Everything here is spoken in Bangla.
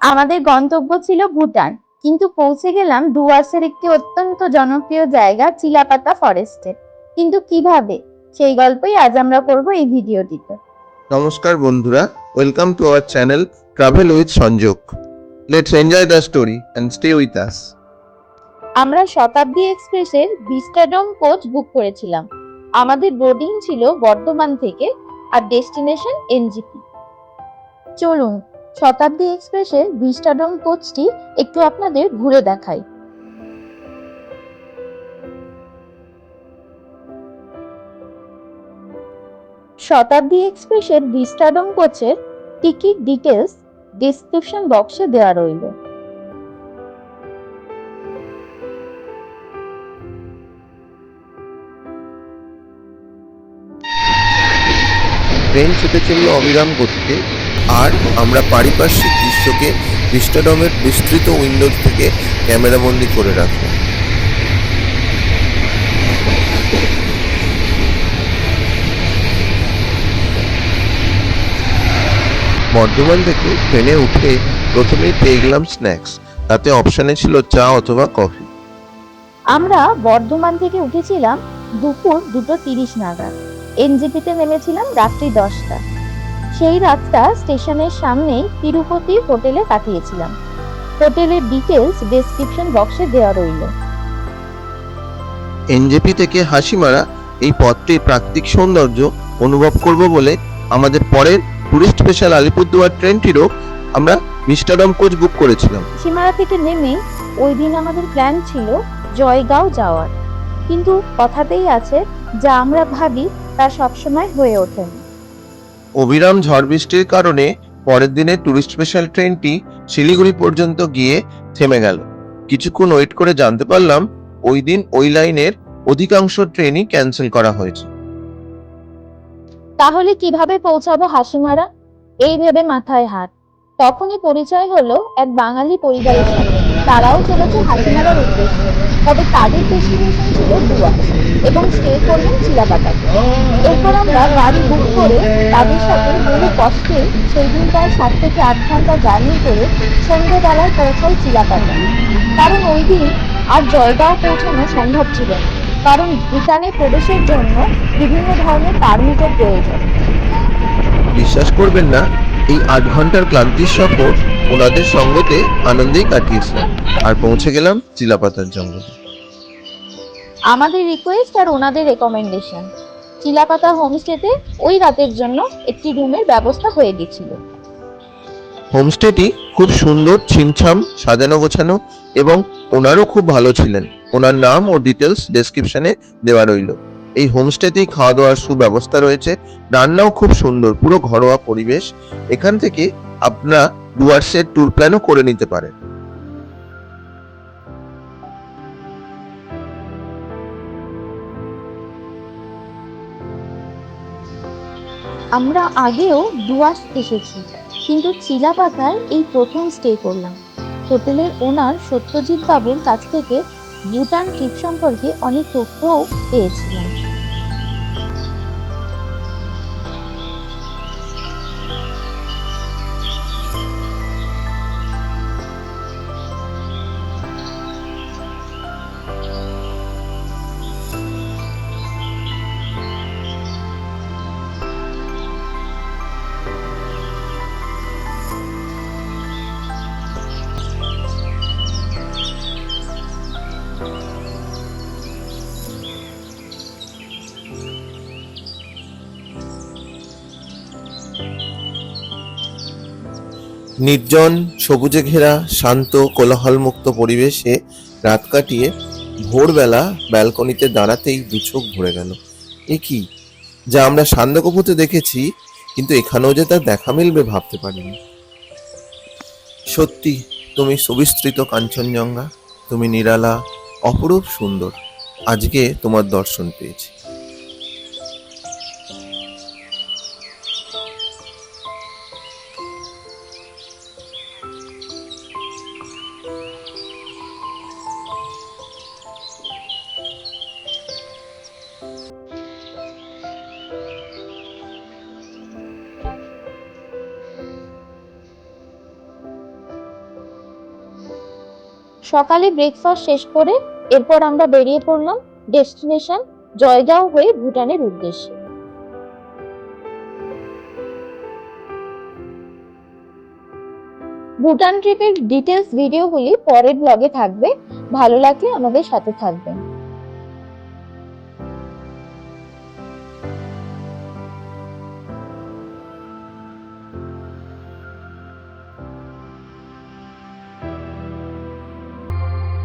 আমাদের গন্তব্য ছিল ভুটান, কিন্তু পৌঁছে গেলাম ডুয়ার্সের একটি অত্যন্ত জনপ্রিয় জায়গা চিলাপাতা ফরেস্টে। কিন্তু কিভাবে, সেই গল্পই আজ আমরা করব এই ভিডিওটিতে। নমস্কার বন্ধুরা, welcome to our channel travel with Sanjog. Let's enjoy the story and stay with us. আমরা শতাব্দী এক্সপ্রেসের ভিস্টাডোম কোচ বুক করেছিলাম। আমাদের বোর্ডিং ছিল বর্ধমান থেকে, আর ডেস্টিনেশন এনজিপি। চলুন শতাব্দী এক্সপ্রেসের ভিস্টাডোম কোচটি একটু আপনাদের ঘুরে দেখাই। শতাব্দী এক্সপ্রেসের ভিস্টাডোম কোচের টিকিট ডিটেলস ডেসক্রিপশন বক্সে দেওয়া রইল। ট্রেন ছুটে চলল অবিরাম গতিতে, আর আমরা পারিপার্শ্বিক দৃশ্যকে ভিস্টাডমের বিস্তৃত উইন্ডোজ থেকে ক্যামেরাবন্দি করে রাখলাম। বর্ধমান থেকে ট্রেনে উঠে প্রথমেই পেয়ে গেলাম স্ন্যাক্স। তাতে অপশানে ছিল চা অথবা কফি। আমরা বর্ধমান থেকে উঠেছিলাম দুপুর 2:30 নাগাদ। এনজিপিতে নেমেছিলাম রাত্রি 10টা। সেই রাতটা স্টেশনের সামনেই তিরুপতি হোটেলে কাটিয়েছিলাম। হোটেলের ডিটেলস ডেসক্রিপশন বক্সে দেওয়া রইল। এনজেপি থেকে হাসিমারা এই পথটির প্রাকৃতিক সৌন্দর্য অনুভব করব বলে আমাদের পরের টুরিস্ট স্পেশাল আলিপুরদুয়ার ট্রেনটিরও আমরা ভিস্টাডম কোচ বুক করেছিলাম। হাসিমারা থেকে নেমে ওই দিন আমাদের প্ল্যান ছিল জয়গাঁও যাওয়ার, কিন্তু কথাতেই আছে যা আমরা ভাবি তা সবসময় হয়ে ওঠে না। অবিরাম ঝড় বৃষ্টির কারণে পরের দিনে টুরিস্ট স্পেশাল ট্রেনটি শিলিগুড়ি পর্যন্ত গিয়ে থেমে গেল। কিছুক্ষণ ওয়েট করে জানতে পারলাম ওই দিন ওই লাইনের অধিকাংশ ট্রেনই ক্যান্সেল করা হয়েছে। তাহলে কিভাবে পৌঁছাবো হাসিমারা, এই ভেবে মাথায় হাত। তখনই পরিচয় হলো এক বাঙালি পরিবারের সাথে। তারাও চলেছে হাসিমারার উদ্দেশ্যে, তবে তাদের ডেস্টিনেশন ছিল ডুয়ার্স এবং স্টে করবেন চিলাপাতাতে। এরপর আমরা গাড়ি বুক করে তাদের সাথে বহু কষ্টে সেই দিন প্রায় 7 থেকে 8 ঘন্টা জার্নি করে সন্ধ্যেবেলায় পৌঁছাই চিলাপাতা। কারণ ওই দিন আর জয়গাঁও পৌঁছানো সম্ভব ছিল না, কারণ ভুটানে প্রবেশের জন্য বিভিন্ন ধরনের পারমিটের প্রয়োজন। বিশ্বাস করবেন না, এই 8 ঘন্টার ক্লান্তির সফর ওনাদের সঙ্গতে আনন্দেই কাটিয়েছিলাম, আর পৌঁছে গেলাম চিলাপাতার জঙ্গলে। আমাদের রিকোয়েস্ট আর ওনাদের রেকমেন্ডেশন, চিলাপাতা হোমস্টেতে ওই রাতের জন্য একটি রুমের ব্যবস্থা হয়ে গেছিল। হোমস্টেটি খুব সুন্দর, ছিমছাম, সাজানো গোছানো, এবং ওনারও খুব ভালো ছিলেন। ওনার নাম ও ডিটেলস ডেসক্রিপশনে দেওয়া রইল। এই হোমস্টেতেই খাওয়া দাওয়ার সুব্যবস্থা রয়েছে, রান্নাও খুব সুন্দর, পুরো ঘরোয়া পরিবেশ। এখান থেকে আপনারা ডুয়ার্সের ট্যুর প্ল্যানও করে নিতে পারেন। আমরা আগেও ডুয়ার্স এসেছি, কিন্তু চিলাপাতায় এই প্রথম স্টে করলাম। হোটেলের ওনার সত্যজিৎ বাবুর কাছ থেকে ভুটান ট্রিপ সম্পর্কে অনেক তথ্যও পেয়েছিলাম। নির্জন, সবুজে ঘেরা, শান্ত, কোলাহলমুক্ত পরিবেশে রাত কাটিয়ে ভোরবেলা ব্যালকনিতে দাঁড়াতেই দু চোখ ভরে গেল। এ কি, যা আমরা সান্দাকফুতে দেখেছি, কিন্তু এখানেও যে তার দেখা মিলবে ভাবতে পারিনি। সত্যি, তুমি সুবিস্তৃত কাঞ্চনজঙ্ঘা, তুমি নিরালা, অপরূপ সুন্দর। আজকে তোমার দর্শন পেয়েছি। সকালে ব্রেকফাস্ট শেষ করে এরপর আমরা বেরিয়ে পড়লাম ডেস্টিনেশন জয়গাঁও হয়ে ভুটানের উদ্দেশ্যে। ভুটান ট্রিপের ডিটেলস ভিডিওগুলি পরের ব্লগে থাকবে, ভালো লাগলে আমাদের সাথে থাকবেন।